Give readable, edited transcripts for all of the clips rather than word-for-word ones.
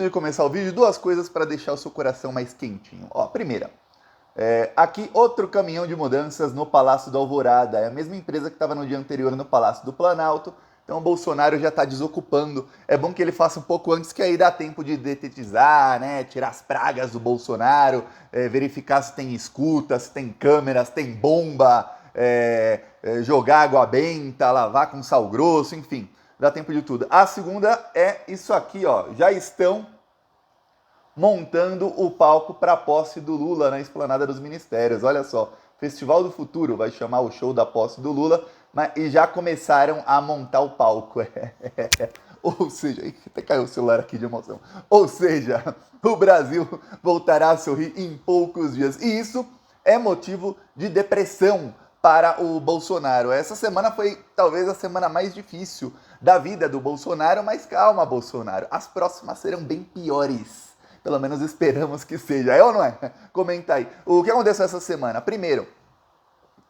de começar o vídeo, duas coisas para deixar o seu coração mais quentinho. Ó, primeira, aqui outro caminhão de mudanças no Palácio do Alvorada. É a mesma empresa que estava no dia anterior no Palácio do Planalto. Então o Bolsonaro já está desocupando. É bom que ele faça um pouco antes, que aí dá tempo de detetizar, né? Tirar as pragas do Bolsonaro, verificar se tem escuta, se tem câmeras, se tem bomba, jogar água benta, lavar com sal grosso, enfim. Dá tempo de tudo. A segunda é isso aqui, ó. Já estão montando o palco para a posse do Lula na Esplanada dos Ministérios. Olha só, Festival do Futuro vai chamar o show da posse do Lula, e já começaram a montar o palco. Ou seja, até caiu o celular aqui de emoção. Ou seja, o Brasil voltará a sorrir em poucos dias. E isso é motivo de depressão para o Bolsonaro. Essa semana foi talvez a semana mais difícil da vida do Bolsonaro, mas calma, Bolsonaro, as próximas serão bem piores. Pelo menos esperamos que seja. É ou não é? Comenta aí. O que aconteceu essa semana? Primeiro,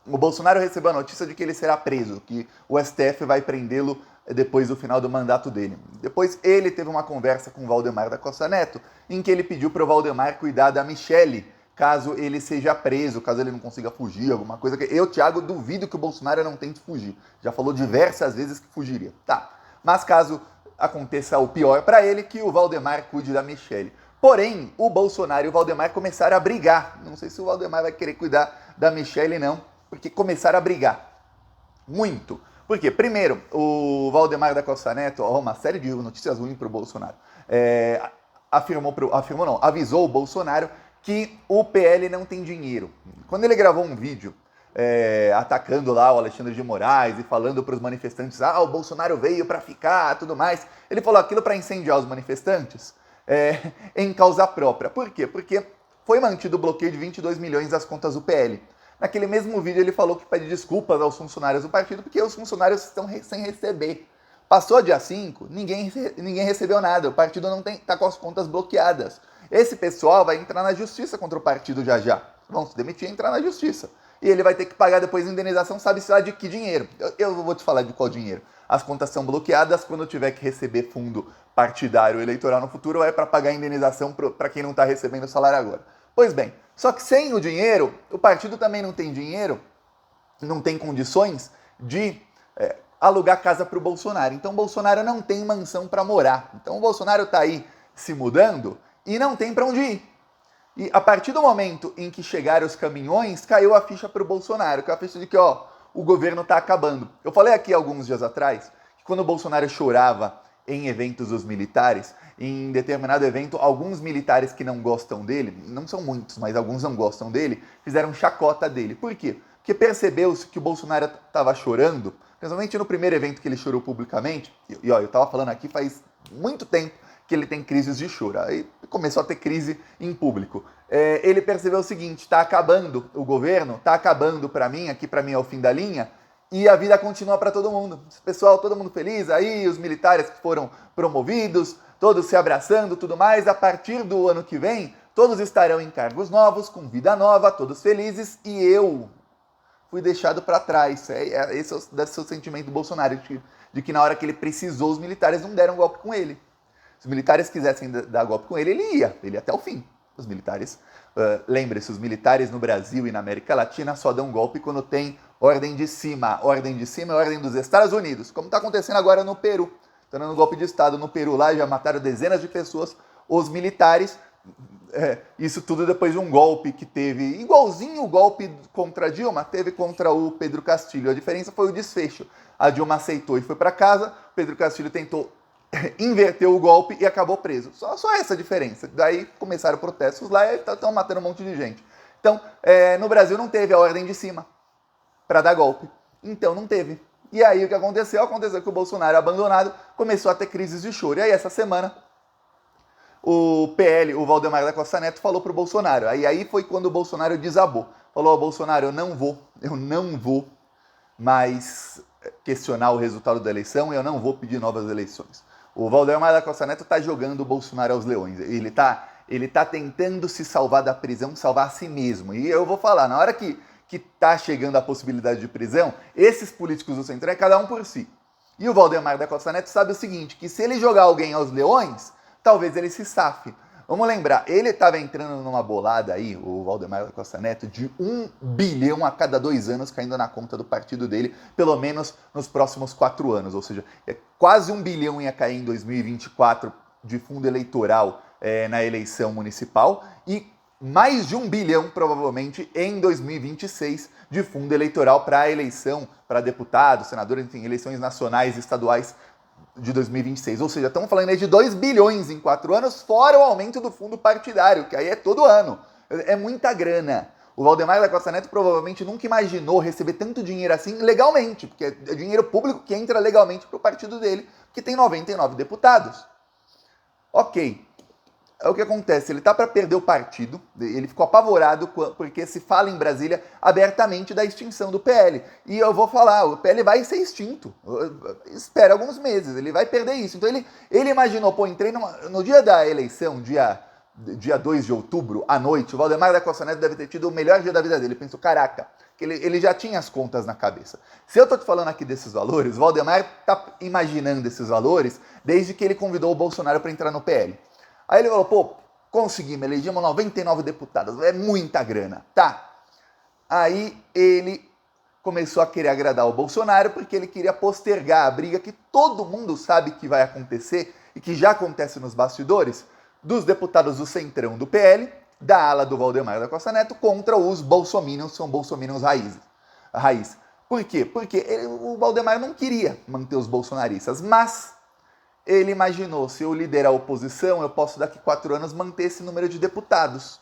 o Bolsonaro recebeu a notícia de que ele será preso, que o STF vai prendê-lo depois do final do mandato dele. Depois ele teve uma conversa com o Valdemar da Costa Neto, em que ele pediu para o Valdemar cuidar da Michelle, caso ele seja preso, caso ele não consiga fugir, alguma coisa que... Eu, Thiago, duvido que o Bolsonaro não tente fugir. Já falou diversas vezes que fugiria. Tá, mas caso aconteça o pior para ele, que o Valdemar cuide da Michelle. Porém, o Bolsonaro e o Valdemar começaram a brigar. Não sei se o Valdemar vai querer cuidar da Michelle, não, porque começaram a brigar. Muito. Por quê? Primeiro, o Valdemar da Costa Neto, uma série de notícias ruins para o Bolsonaro, avisou o Bolsonaro que o PL não tem dinheiro. Quando ele gravou um vídeo atacando lá o Alexandre de Moraes e falando para os manifestantes, o Bolsonaro veio para ficar, tudo mais, ele falou aquilo para incendiar os manifestantes em causa própria. Por quê? Porque foi mantido o bloqueio de 22 milhões das contas do PL. Naquele mesmo vídeo ele falou que pede desculpas aos funcionários do partido porque os funcionários estão sem receber. Passou dia 5, ninguém recebeu nada, o partido não está com as contas bloqueadas. Esse pessoal vai entrar na justiça contra o partido já. Vão se demitir e entrar na justiça. E ele vai ter que pagar depois a indenização, sabe-se lá de que dinheiro. Eu vou te falar de qual dinheiro. As contas são bloqueadas, quando tiver que receber fundo partidário eleitoral no futuro, é para pagar a indenização para quem não está recebendo o salário agora. Pois bem, só que sem o dinheiro, o partido também não tem dinheiro, não tem condições de alugar casa para o Bolsonaro. Então o Bolsonaro não tem mansão para morar. Então o Bolsonaro está aí se mudando e não tem para onde ir. E a partir do momento em que chegaram os caminhões, caiu a ficha para o Bolsonaro, que é a ficha de que o governo está acabando. Eu falei aqui alguns dias atrás que quando o Bolsonaro chorava em eventos dos militares, em determinado evento, alguns militares que não gostam dele, não são muitos, mas alguns não gostam dele, fizeram chacota dele. Por quê? Porque percebeu-se que o Bolsonaro estava chorando, principalmente no primeiro evento que ele chorou publicamente, eu estava falando aqui faz muito tempo que ele tem crises de choro, aí começou a ter crise em público. Ele percebeu o seguinte, está acabando o governo, está acabando para mim, aqui para mim é o fim da linha, e a vida continua para todo mundo. Pessoal, todo mundo feliz, aí os militares que foram promovidos, todos se abraçando, tudo mais. A partir do ano que vem, todos estarão em cargos novos, com vida nova, todos felizes, e eu fui deixado para trás. Esse deve ser o sentimento do Bolsonaro, de que na hora que ele precisou, os militares não deram golpe com ele. Se os militares quisessem dar golpe com ele, ele ia até o fim. Os militares, lembre-se, os militares no Brasil e na América Latina só dão golpe quando tem ordem de cima. Ordem de cima é a ordem dos Estados Unidos, como está acontecendo agora no Peru. Estão dando golpe de Estado no Peru lá, já mataram dezenas de pessoas, os militares. Isso tudo depois de um golpe que teve, igualzinho o golpe contra a Dilma, teve contra o Pedro Castilho. A diferença foi o desfecho. A Dilma aceitou e foi para casa, o Pedro Castilho tentou inverteu o golpe e acabou preso. Só essa diferença. Daí começaram protestos lá e estão matando um monte de gente. Então, no Brasil não teve a ordem de cima para dar golpe. Então não teve. E aí o que aconteceu? Aconteceu que o Bolsonaro, abandonado, começou a ter crises de choro. E aí essa semana o PL, o Valdemar da Costa Neto, falou pro Bolsonaro. Aí foi quando o Bolsonaro desabou. Falou, Bolsonaro, eu não vou mais questionar o resultado da eleição e eu não vou pedir novas eleições. O Valdemar da Costa Neto está jogando o Bolsonaro aos leões. Ele tá tentando se salvar da prisão, salvar a si mesmo. E eu vou falar, na hora que tá chegando a possibilidade de prisão, esses políticos do Centrão é cada um por si. E o Valdemar da Costa Neto sabe o seguinte, que se ele jogar alguém aos leões, talvez ele se safe. Vamos lembrar, ele estava entrando numa bolada aí, o Valdemar da Costa Neto, de 1 bilhão a cada 2 anos caindo na conta do partido dele, pelo menos nos próximos 4 anos. Ou seja, quase 1 bilhão ia cair em 2024 de fundo eleitoral na eleição municipal e mais de 1 bilhão, provavelmente, em 2026 de fundo eleitoral para a eleição, para deputados, senadores, enfim, eleições nacionais e estaduais de 2026, ou seja, estamos falando aí de 2 bilhões em 4 anos, fora o aumento do fundo partidário, que aí é todo ano, é muita grana. O Valdemar da Costa Neto provavelmente nunca imaginou receber tanto dinheiro assim legalmente, porque é dinheiro público que entra legalmente para o partido dele, que tem 99 deputados. Ok, é o que acontece, ele tá para perder o partido, ele ficou apavorado porque se fala em Brasília abertamente da extinção do PL. E eu vou falar, o PL vai ser extinto, espera alguns meses, ele vai perder isso. Então ele imaginou, pô, entrei no dia da eleição, dia 2 de outubro, à noite, o Valdemar da Costa Neto deve ter tido o melhor dia da vida dele. Ele pensou, caraca, que ele já tinha as contas na cabeça. Se eu tô te falando aqui desses valores, o Valdemar tá imaginando esses valores desde que ele convidou o Bolsonaro para entrar no PL. Aí ele falou, pô, conseguimos, elegemos 99 deputados, é muita grana, tá. Aí ele começou a querer agradar o Bolsonaro porque ele queria postergar a briga que todo mundo sabe que vai acontecer e que já acontece nos bastidores, dos deputados do Centrão do PL, da ala do Valdemar da Costa Neto, contra os bolsominions, são bolsominions raiz. Por quê? Porque o Valdemar não queria manter os bolsonaristas, mas ele imaginou, se eu liderar a oposição, eu posso daqui 4 anos manter esse número de deputados.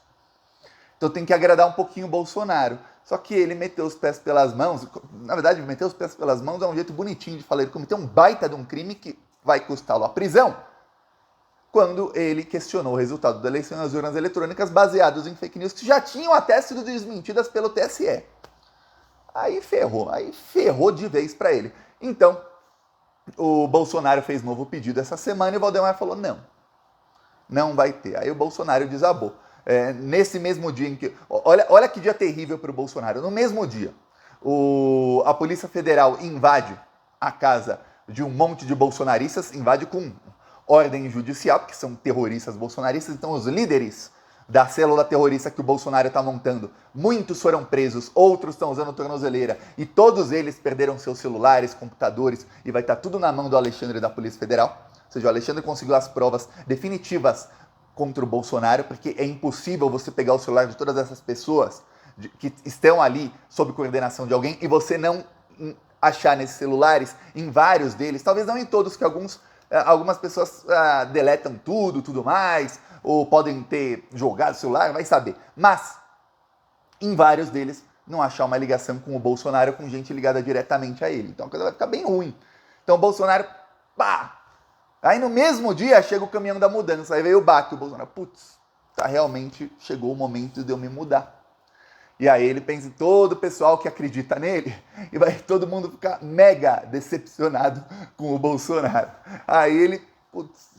Então tem que agradar um pouquinho o Bolsonaro. Só que ele meteu os pés pelas mãos, na verdade, meter os pés pelas mãos é um jeito bonitinho de falar, ele cometeu um baita de um crime que vai custá-lo a prisão, quando ele questionou o resultado da eleição nas urnas eletrônicas baseados em fake news que já tinham até sido desmentidas pelo TSE. Aí ferrou de vez para ele. Então, o Bolsonaro fez novo pedido essa semana e o Valdemar falou, não vai ter. Aí o Bolsonaro desabou. Nesse mesmo dia em que... Olha que dia terrível para o Bolsonaro. No mesmo dia, a Polícia Federal invade a casa de um monte de bolsonaristas, invade com ordem judicial, porque são terroristas bolsonaristas, então os líderes da célula terrorista que o Bolsonaro está montando, muitos foram presos, outros estão usando tornozeleira, e todos eles perderam seus celulares, computadores, e vai estar tudo na mão do Alexandre da Polícia Federal. Ou seja, o Alexandre conseguiu as provas definitivas contra o Bolsonaro, porque é impossível você pegar o celular de todas essas pessoas que estão ali sob coordenação de alguém e você não achar nesses celulares, em vários deles, talvez não em todos, que algumas pessoas deletam tudo mais, ou podem ter jogado o celular, vai saber. Mas, em vários deles, não achar uma ligação com o Bolsonaro, com gente ligada diretamente a ele. Então a coisa vai ficar bem ruim. Então o Bolsonaro, pá! Aí no mesmo dia chega o caminhão da mudança, aí veio o baque, o Bolsonaro, putz, realmente chegou o momento de eu me mudar. E aí ele pensa em todo o pessoal que acredita nele e vai todo mundo ficar mega decepcionado com o Bolsonaro. Aí ele, putz,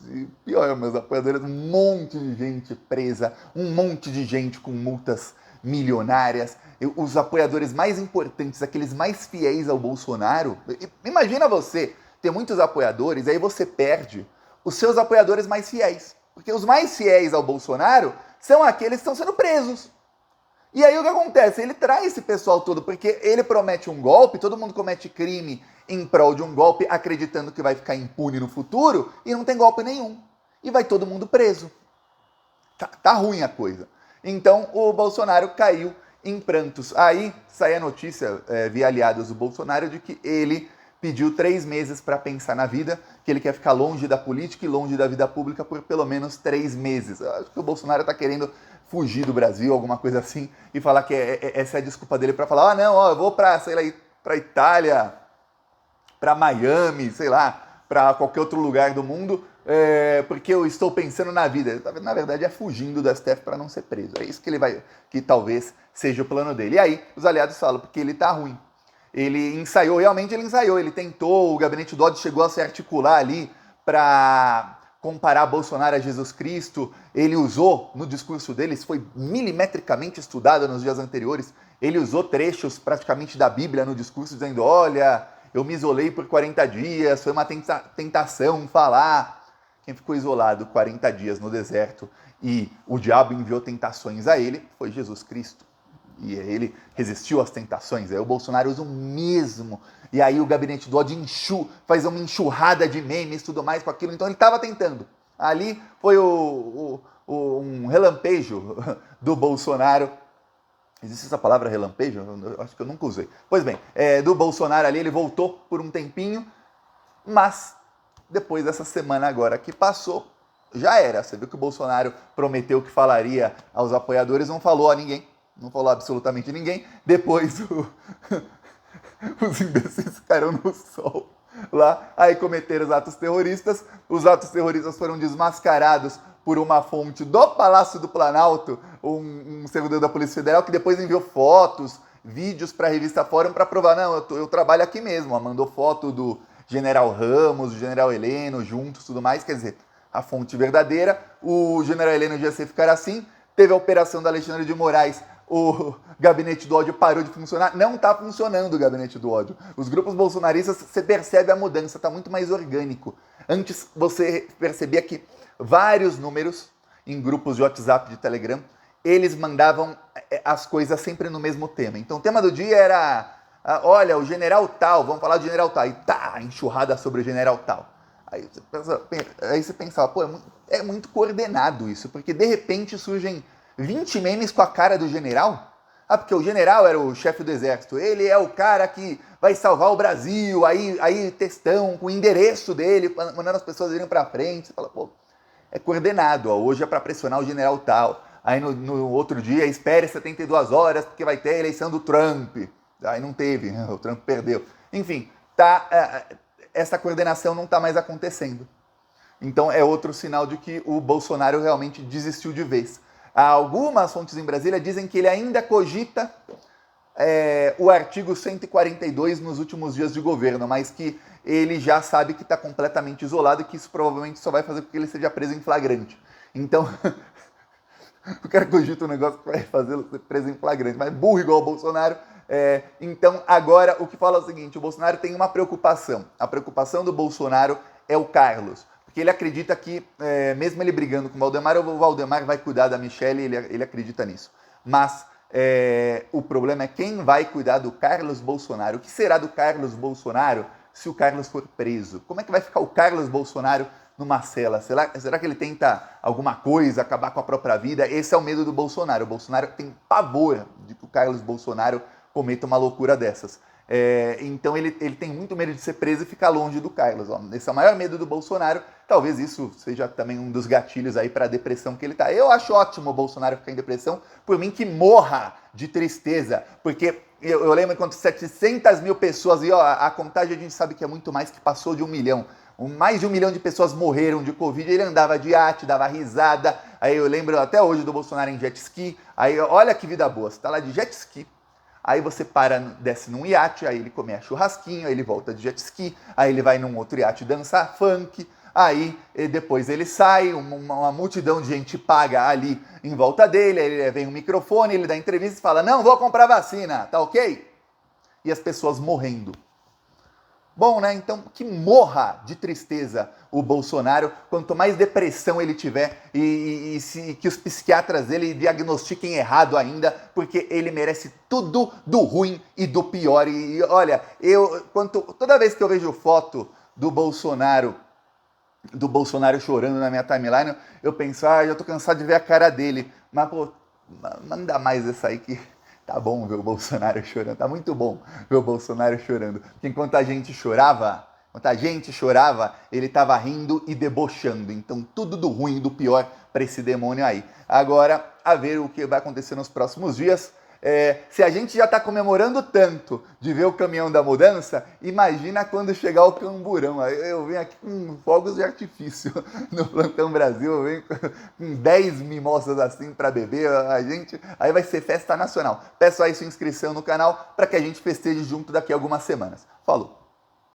pior, meus apoiadores, um monte de gente presa, um monte de gente com multas milionárias, os apoiadores mais importantes, aqueles mais fiéis ao Bolsonaro. Imagina você ter muitos apoiadores, aí você perde os seus apoiadores mais fiéis. Porque os mais fiéis ao Bolsonaro são aqueles que estão sendo presos. E aí o que acontece? Ele trai esse pessoal todo, porque ele promete um golpe, todo mundo comete crime em prol de um golpe, acreditando que vai ficar impune no futuro, e não tem golpe nenhum. E vai todo mundo preso. Tá ruim a coisa. Então o Bolsonaro caiu em prantos. Aí sai a notícia, via aliados do Bolsonaro, de que ele pediu 3 meses para pensar na vida, que ele quer ficar longe da política e longe da vida pública por pelo menos 3 meses. Eu acho que o Bolsonaro está querendo fugir do Brasil, alguma coisa assim, e falar que essa é a desculpa dele para falar, eu vou para, sei lá, para Itália, para Miami, sei lá, para qualquer outro lugar do mundo, porque eu estou pensando na vida. Na verdade é fugindo do STF para não ser preso. É isso que talvez seja o plano dele. E aí os aliados falam, porque ele tá ruim. Realmente ele ensaiou, ele tentou, o gabinete Dodge chegou a se articular ali para comparar Bolsonaro a Jesus Cristo. Ele usou no discurso dele, isso foi milimetricamente estudado nos dias anteriores, ele usou trechos praticamente da Bíblia no discurso, dizendo, olha, eu me isolei por 40 dias, foi uma tentação falar. Quem ficou isolado 40 dias no deserto e o diabo enviou tentações a ele foi Jesus Cristo. E ele resistiu às tentações. Aí o Bolsonaro usa o mesmo. E aí o gabinete do ódio faz uma enxurrada de memes e tudo mais com aquilo. Então ele estava tentando. Ali foi um relampejo do Bolsonaro. Existe essa palavra relampejo? Eu acho que eu nunca usei. Pois bem, do Bolsonaro ali, ele voltou por um tempinho, mas depois dessa semana agora que passou, já era. Você viu que o Bolsonaro prometeu que falaria aos apoiadores, não falou a ninguém, não falou absolutamente a ninguém. Depois os imbecis ficaram no sol lá, aí cometeram os atos terroristas. Os atos terroristas foram desmascarados por uma fonte do Palácio do Planalto, um servidor da Polícia Federal, que depois enviou fotos, vídeos para a revista Fórum para provar, não, eu trabalho aqui mesmo. Mandou foto do general Ramos, do general Heleno, juntos, tudo mais. Quer dizer, a fonte verdadeira. O general Heleno já ia ficar assim. Teve a operação da Alexandre de Moraes, o gabinete do ódio parou de funcionar. Não está funcionando o gabinete do ódio. Os grupos bolsonaristas, você percebe a mudança, está muito mais orgânico. Antes você percebia que vários números em grupos de WhatsApp, de Telegram, eles mandavam as coisas sempre no mesmo tema. Então o tema do dia era, olha, o general tal, vamos falar do general tal, e tá, enxurrada sobre o general tal. Aí você pensava, pô, é muito coordenado isso, porque de repente surgem 20 memes com a cara do general. Ah, porque o general era o chefe do exército, ele é o cara que vai salvar o Brasil, aí textão com o endereço dele, mandando as pessoas irem pra frente. Você fala, pô, é coordenado, ó, hoje é para pressionar o general tal. Aí no outro dia, espere 72 horas, porque vai ter a eleição do Trump. Aí não teve, o Trump perdeu. Enfim, essa coordenação não está mais acontecendo. Então é outro sinal de que o Bolsonaro realmente desistiu de vez. Algumas fontes em Brasília dizem que ele ainda cogita o artigo 142 nos últimos dias de governo, mas que ele já sabe que está completamente isolado e que isso provavelmente só vai fazer com que ele seja preso em flagrante. Então, o cara cogita um negócio que vai fazê-lo ser preso em flagrante, mas burro igual o Bolsonaro. Então, agora, o que fala é o seguinte, o Bolsonaro tem uma preocupação. A preocupação do Bolsonaro é o Carlos. Porque ele acredita que, mesmo ele brigando com o Valdemar vai cuidar da Michelle, ele acredita nisso. Mas o problema é quem vai cuidar do Carlos Bolsonaro. O que será do Carlos Bolsonaro se o Carlos for preso? Como é que vai ficar o Carlos Bolsonaro numa cela? Será que ele tenta alguma coisa, acabar com a própria vida? Esse é o medo do Bolsonaro. O Bolsonaro tem pavor de que o Carlos Bolsonaro cometa uma loucura dessas. Então ele tem muito medo de ser preso e ficar longe do Carlos. Ó. Esse é o maior medo do Bolsonaro. Talvez isso seja também um dos gatilhos aí para a depressão que ele está. Eu acho ótimo o Bolsonaro ficar em depressão, por mim que morra de tristeza, porque eu lembro quando 700 mil pessoas, e ó, a contagem a gente sabe que é muito mais, que passou de 1 milhão. Mais de 1 milhão de pessoas morreram de Covid, ele andava de iate, dava risada. Aí eu lembro até hoje do Bolsonaro em jet ski. Aí olha que vida boa, você tá lá de jet ski. Aí você desce num iate, aí ele come churrasquinho, aí ele volta de jet ski, aí ele vai num outro iate dançar funk, aí depois ele sai, uma multidão de gente paga ali em volta dele, aí vem um microfone, ele dá entrevista e fala, não, vou comprar vacina, tá ok? E as pessoas morrendo. Bom, né? Então que morra de tristeza o Bolsonaro, quanto mais depressão ele tiver e que os psiquiatras dele diagnostiquem errado ainda, porque ele merece tudo do ruim e do pior. E olha, toda vez que eu vejo foto do Bolsonaro chorando na minha timeline, eu penso, já tô cansado de ver a cara dele, mas pô, manda mais essa aí que... Tá bom ver o Bolsonaro chorando, tá muito bom ver o Bolsonaro chorando. Porque enquanto a gente chorava, ele tava rindo e debochando. Então tudo do ruim e do pior para esse demônio aí. Agora, a ver o que vai acontecer nos próximos dias. Se a gente já está comemorando tanto de ver o caminhão da mudança, imagina quando chegar o camburão. Eu venho aqui com fogos de artifício no Plantão Brasil, eu venho com 10 mimosas assim para beber, aí vai ser festa nacional. Peço aí sua inscrição no canal para que a gente festeje junto daqui a algumas semanas. Falou!